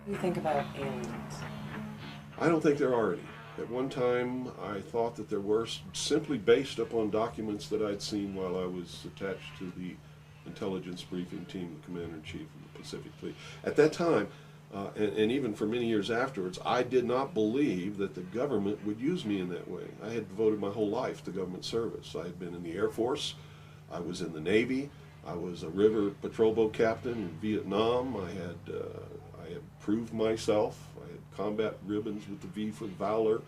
What do you think about aliens? I don't think there are any. At one time, I thought that there were, simply based upon documents that I'd seen while I was attached to the intelligence briefing team, the commander-in-chief of the Pacific Fleet. At that time, and even for many years afterwards, I did not believe that the government would use me in that way. I had devoted my whole life to government service. I had been in the Air Force, I was in the Navy, I was a river patrol boat captain in Vietnam. I had proved myself. I had combat ribbons with the V for Valor.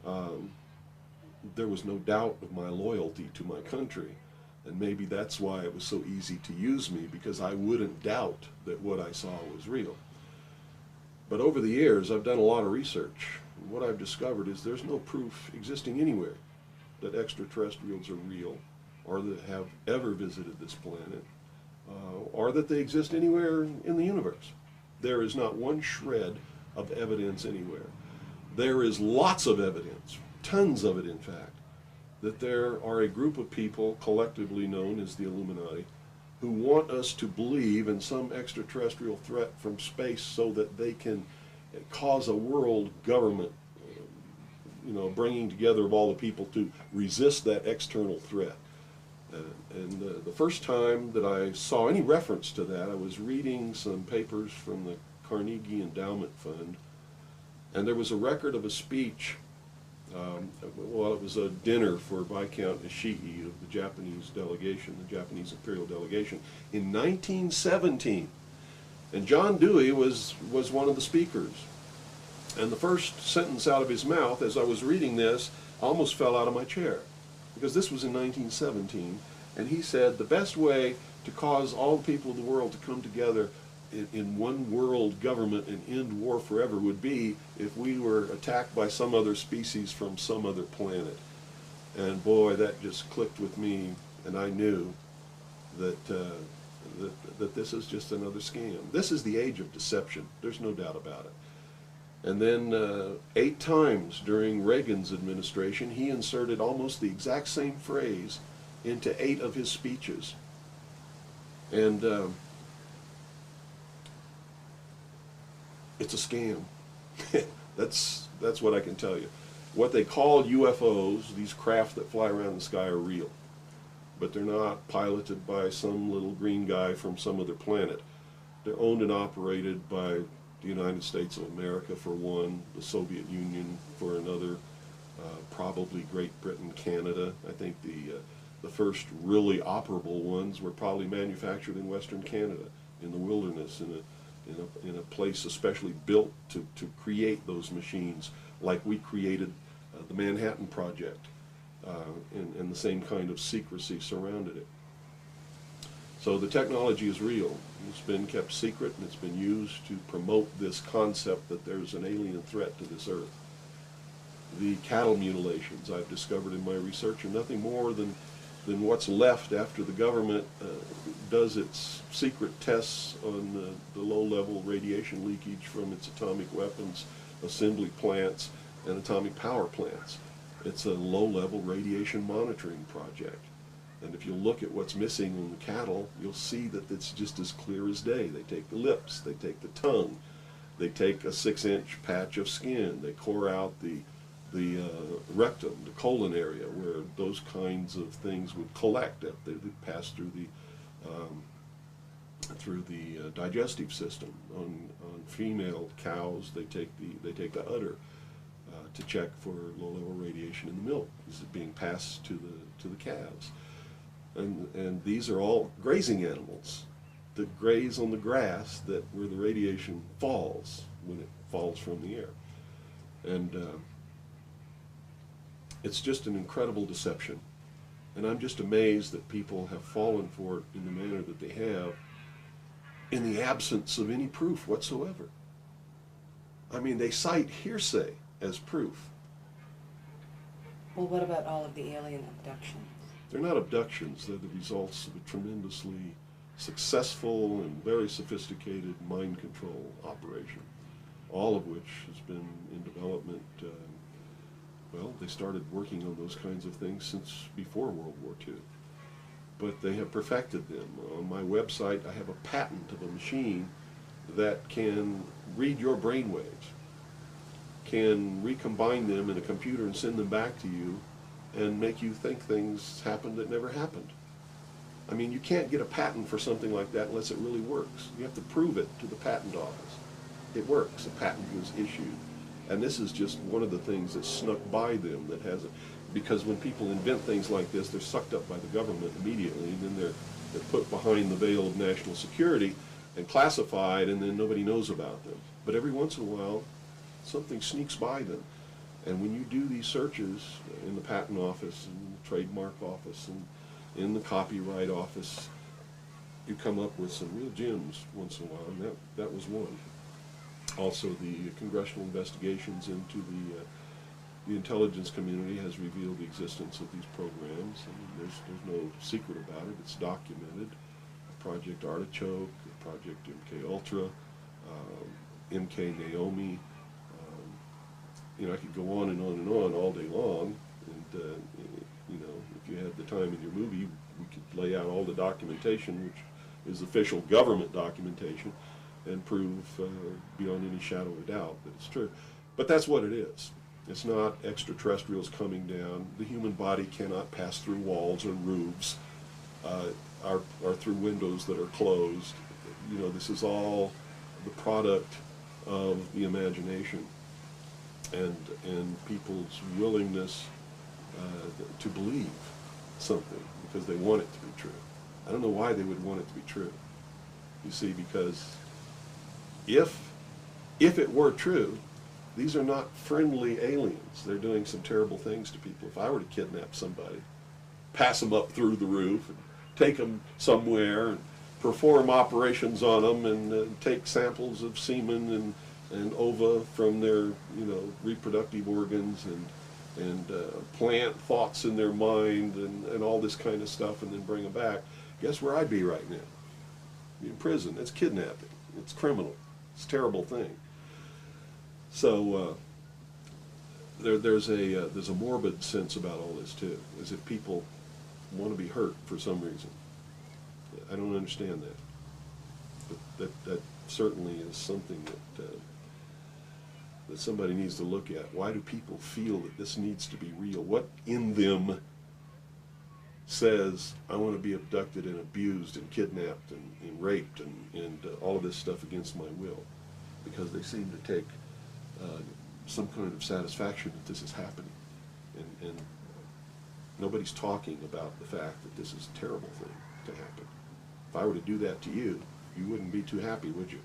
Um, there was no doubt of my loyalty to my country. And maybe that's why it was so easy to use me, because I wouldn't doubt that what I saw was real. But over the years, I've done a lot of research. And what I've discovered is there's no proof existing anywhere that extraterrestrials are real, or that have ever visited this planet, or that they exist anywhere in the universe. There is not one shred of evidence anywhere. There is lots of evidence, tons of it in fact, that there are a group of people collectively known as the Illuminati who want us to believe in some extraterrestrial threat from space so that they can cause a world government, bringing together of all the people to resist that external threat. And the first time that I saw any reference to that, I was reading some papers from the Carnegie Endowment Fund, and there was a record of a speech. It was a dinner for Viscount Ishii of the Japanese delegation, the Japanese imperial delegation, in 1917. And John Dewey was one of the speakers. And the first sentence out of his mouth, as I was reading this, I almost fell out of my chair, because this was in 1917, and he said the best way to cause all the people of the world to come together in one world government and end war forever would be if we were attacked by some other species from some other planet. And boy, that just clicked with me, and I knew that that this is just another scam. This is the age of deception. There's no doubt about it. And then 8 times during Reagan's administration, he inserted almost the exact same phrase into 8 of his speeches. And it's a scam. That's what I can tell you. What they call UFOs, these craft that fly around the sky, are real. But they're not piloted by some little green guy from some other planet. They're owned and operated by the United States of America for one, the Soviet Union for another, probably Great Britain, Canada. I think the first really operable ones were probably manufactured in Western Canada, in the wilderness, in a place especially built to create those machines, like we created the Manhattan Project, and the same kind of secrecy surrounded it. So the technology is real. It's been kept secret, and it's been used to promote this concept that there's an alien threat to this earth. The cattle mutilations I've discovered in my research are nothing more than what's left after the government does its secret tests on the low-level radiation leakage from its atomic weapons assembly plants and atomic power plants. It's a low-level radiation monitoring project. And if you look at what's missing in the cattle, you'll see that it's just as clear as day. They take the lips, they take the tongue, they take a 6-inch patch of skin, they core out the rectum, the colon area, where those kinds of things would collect. They pass through the digestive system. On female cows, they take the udder to check for low-level radiation in the milk. Is it being passed to the calves? And these are all grazing animals that graze on the grass where the radiation falls when it falls from the air. And it's just an incredible deception. And I'm just amazed that people have fallen for it in the manner that they have, in the absence of any proof whatsoever. I mean, they cite hearsay as proof. Well, what about all of the alien abductions? They're not abductions. They're the results of a tremendously successful and very sophisticated mind control operation, all of which has been in development. They started working on those kinds of things since before World War II. But they have perfected them. On my website, I have a patent of a machine that can read your brain waves, can recombine them in a computer and send them back to you and make you think things happened that never happened. I mean, you can't get a patent for something like that unless it really works. You have to prove it to the patent office. It works. A patent was issued. And this is just one of the things that snuck by them that hasn't, because when people invent things like this, they're sucked up by the government immediately, and then they're put behind the veil of national security and classified, and then nobody knows about them. But every once in a while, something sneaks by them. And when you do these searches in the patent office and the trademark office and in the copyright office, you come up with some real gems once in a while, and that was one. Also, the congressional investigations into the intelligence community has revealed the existence of these programs. I mean, there's no secret about it. It's documented. Project Artichoke, Project MK Ultra, MK Naomi. You know, I could go on and on and on all day long. And you know, if you had the time in your movie, we could lay out all the documentation, which is official government documentation, and prove beyond any shadow of a doubt that it's true. But that's what it is. It's not extraterrestrials coming down. The human body cannot pass through walls or roofs, or through windows that are closed. You know, this is all the product of the imagination and people's willingness to believe something because they want it to be true. I don't know why they would want it to be true. You see, because if it were true, these are not friendly aliens. They're doing some terrible things to people. If I were to kidnap somebody, pass them up through the roof, and take them somewhere, and perform operations on them, and take samples of semen and ova from their, reproductive organs, and plant thoughts in their mind, and all this kind of stuff, and then bring them back, guess where I'd be right now? In prison. It's kidnapping. It's criminal. It's a terrible thing. So there's a morbid sense about all this too, as if people want to be hurt for some reason. I don't understand that, but that certainly is something that somebody needs to look at. Why do people feel that this needs to be real? What in them says, I want to be abducted and abused and kidnapped and raped and all of this stuff against my will? Because they seem to take some kind of satisfaction that this is happening. And nobody's talking about the fact that this is a terrible thing to happen. If I were to do that to you, you wouldn't be too happy, would you?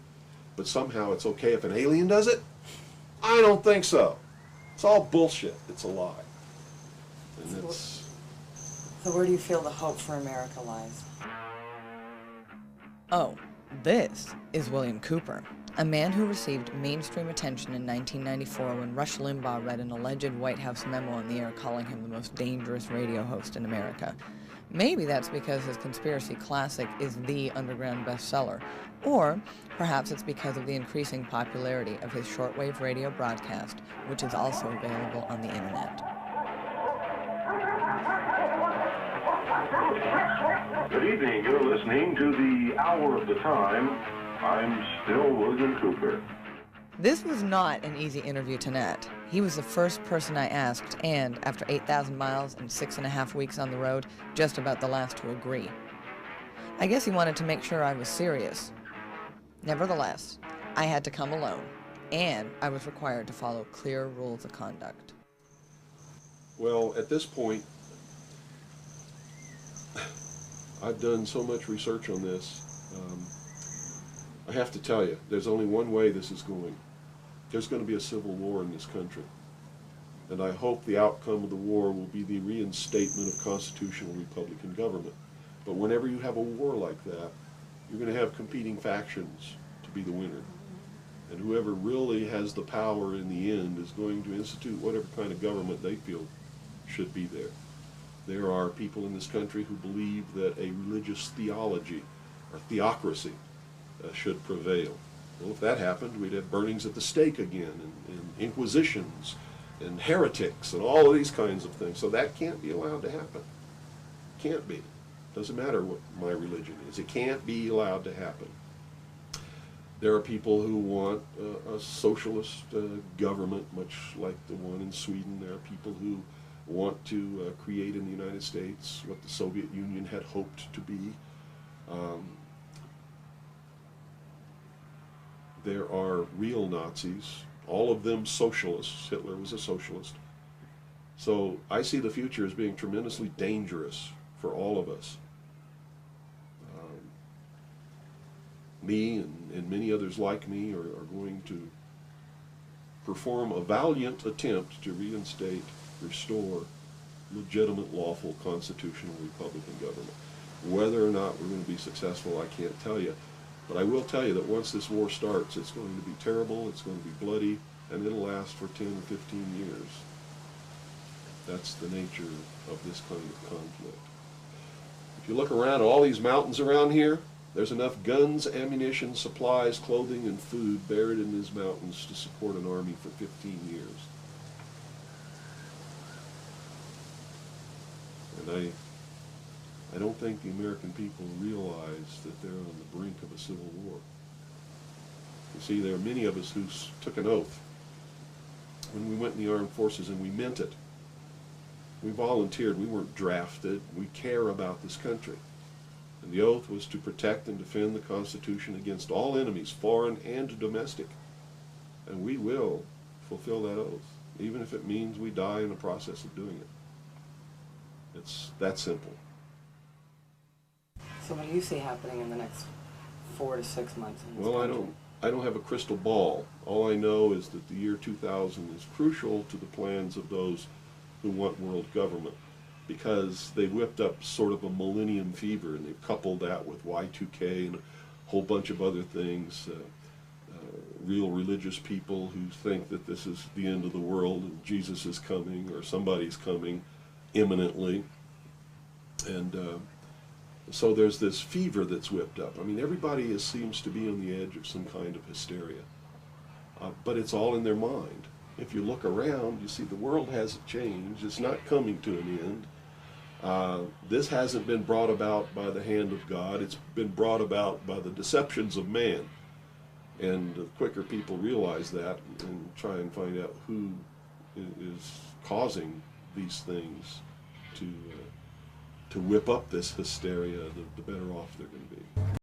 But somehow it's okay if an alien does it? I don't think so. It's all bullshit. It's a lie. And it's... So where do you feel the hope for America lies? Oh, this is William Cooper, a man who received mainstream attention in 1994 when Rush Limbaugh read an alleged White House memo on the air calling him the most dangerous radio host in America. Maybe that's because his conspiracy classic is the underground bestseller, or perhaps it's because of the increasing popularity of his shortwave radio broadcast, which is also available on the internet. Good evening. You're listening to the Hour of the Time. I'm still William Cooper. This was not an easy interview to net. He was the first person I asked, and after 8,000 miles and 6.5 weeks on the road, just about the last to agree. I guess he wanted to make sure I was serious. Nevertheless, I had to come alone, and I was required to follow clear rules of conduct. Well, at this point, I've done so much research on this. I have to tell you, there's only one way this is going. There's going to be a civil war in this country. And I hope the outcome of the war will be the reinstatement of constitutional Republican government. But whenever you have a war like that, you're going to have competing factions to be the winner. And whoever really has the power in the end is going to institute whatever kind of government they feel should be there. There are people in this country who believe that a religious theology or theocracy should prevail. Well, if that happened, we'd have burnings at the stake again, and inquisitions, and heretics, and all of these kinds of things. So that can't be allowed to happen. Can't be. Doesn't matter what my religion is. It can't be allowed to happen. There are people who want a socialist government, much like the one in Sweden. There are people who want to create in the United States what the Soviet Union had hoped to be. There are real Nazis, all of them socialists. Hitler was a socialist. So I see the future as being tremendously dangerous for all of us. Me and many others like me are going to perform a valiant attempt to reinstate, restore legitimate, lawful, constitutional Republican government. Whether or not we're going to be successful, I can't tell you. But I will tell you that once this war starts, it's going to be terrible, it's going to be bloody, and it'll last for 10 or 15 years. That's the nature of this kind of conflict. If you look around at all these mountains around here, there's enough guns, ammunition, supplies, clothing, and food buried in these mountains to support an army for 15 years. And I don't think the American people realize that they're on the brink of a civil war. You see, there are many of us who took an oath when we went in the armed forces, and we meant it. We volunteered. We weren't drafted. We care about this country. And the oath was to protect and defend the Constitution against all enemies, foreign and domestic. And we will fulfill that oath, even if it means we die in the process of doing it. It's that simple. So what do you see happening in the next 4 to 6 months in this Well, country? I don't have a crystal ball. All I know is that the year 2000 is crucial to the plans of those who want world government, because they whipped up sort of a millennium fever, and they've coupled that with Y2K and a whole bunch of other things. Real religious people who think that this is the end of the world and Jesus is coming, or somebody's coming imminently. And so there's this fever that's whipped up. I mean, everybody seems to be on the edge of some kind of hysteria. But it's all in their mind. If you look around, you see the world hasn't changed. It's not coming to an end. This hasn't been brought about by the hand of God. It's been brought about by the deceptions of man. And the quicker people realize that and try and find out who is causing these things to whip up this hysteria, the better off they're going to be.